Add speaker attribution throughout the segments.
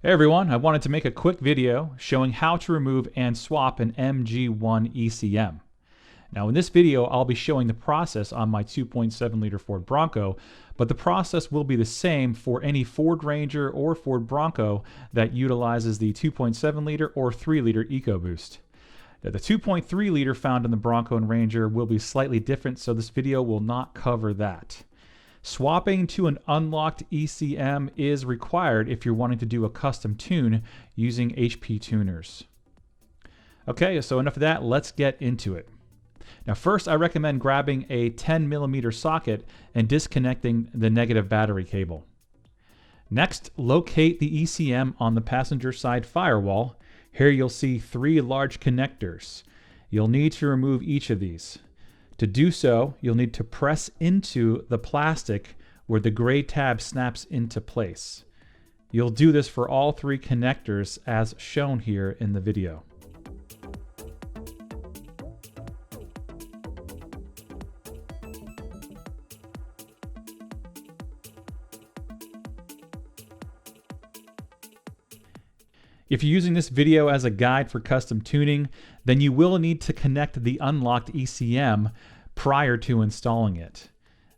Speaker 1: Hey everyone, I wanted to make a quick video showing how to remove and swap an MG1 ECM. Now in this video I'll be showing the process on my 2.7 liter Ford Bronco, but the process will be the same for any Ford Ranger or Ford Bronco that utilizes the 2.7 liter or 3 liter EcoBoost. Now, the 2.3 liter found in the Bronco and Ranger will be slightly different, so this video will not cover that. Swapping to an unlocked ECM is required if you're wanting to do a custom tune using HP tuners. Okay, so enough of that, let's get into it. Now first, I recommend grabbing a 10mm socket and disconnecting the negative battery cable. Next, locate the ECM on the passenger side firewall. Here you'll see 3 large connectors. You'll need to remove each of these. To do so, you'll need to press into the plastic where the gray tab snaps into place. You'll do this for all 3 connectors as shown here in the video. If you're using this video as a guide for custom tuning, then you will need to connect the unlocked ECM prior to installing it.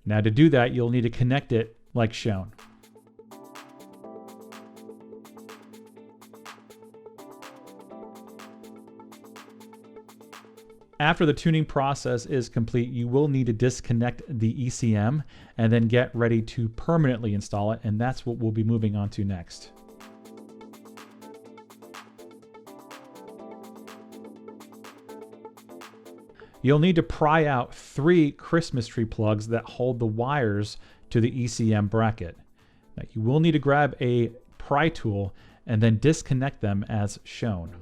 Speaker 1: Now to do that, you'll need to connect it like shown. After the tuning process is complete, you will need to disconnect the ECM and then get ready to permanently install it, and that's what we'll be moving on to next. You'll need to pry out 3 Christmas tree plugs that hold the wires to the ECM bracket. Now, you will need to grab a pry tool and then disconnect them as shown.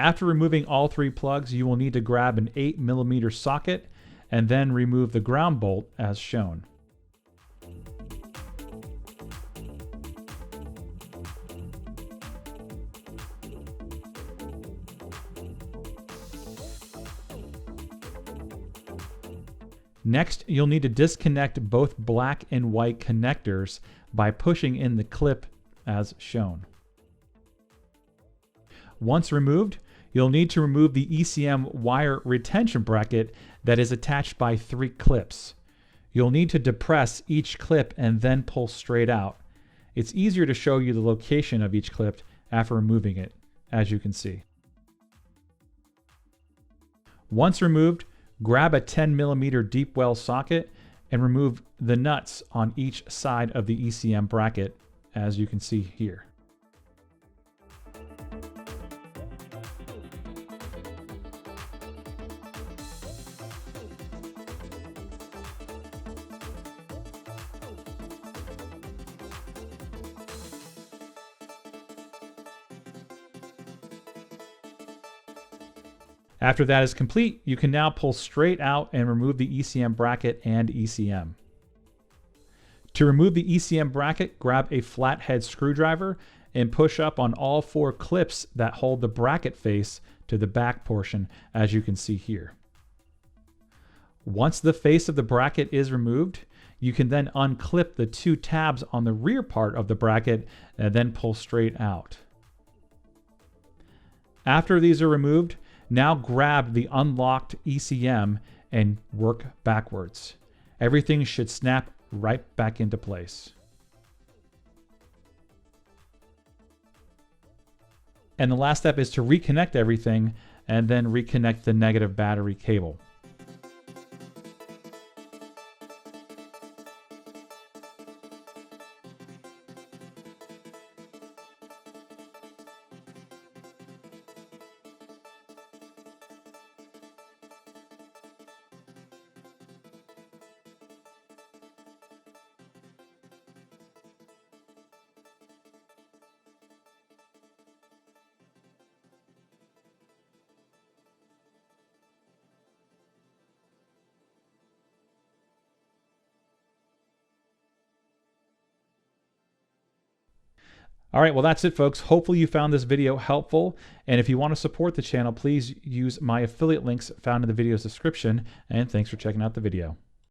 Speaker 1: After removing all 3 plugs, you will need to grab an 8mm socket and then remove the ground bolt as shown. Next, you'll need to disconnect both black and white connectors by pushing in the clip as shown. Once removed, you'll need to remove the ECM wire retention bracket that is attached by 3 clips. You'll need to depress each clip and then pull straight out. It's easier to show you the location of each clip after removing it, as you can see. Once removed, grab a 10mm deep well socket and remove the nuts on each side of the ECM bracket, as you can see here. After that is complete, you can now pull straight out and remove the ECM bracket and ECM. To remove the ECM bracket, grab a flathead screwdriver and push up on all 4 clips that hold the bracket face to the back portion, as you can see here. Once the face of the bracket is removed, you can then unclip the 2 tabs on the rear part of the bracket and then pull straight out. After these are removed, now grab the unlocked ECM and work backwards. Everything should snap right back into place. And the last step is to reconnect everything and then reconnect the negative battery cable. All right, well, that's it, folks. Hopefully you found this video helpful. And if you want to support the channel, please use my affiliate links found in the video's description. And thanks for checking out the video.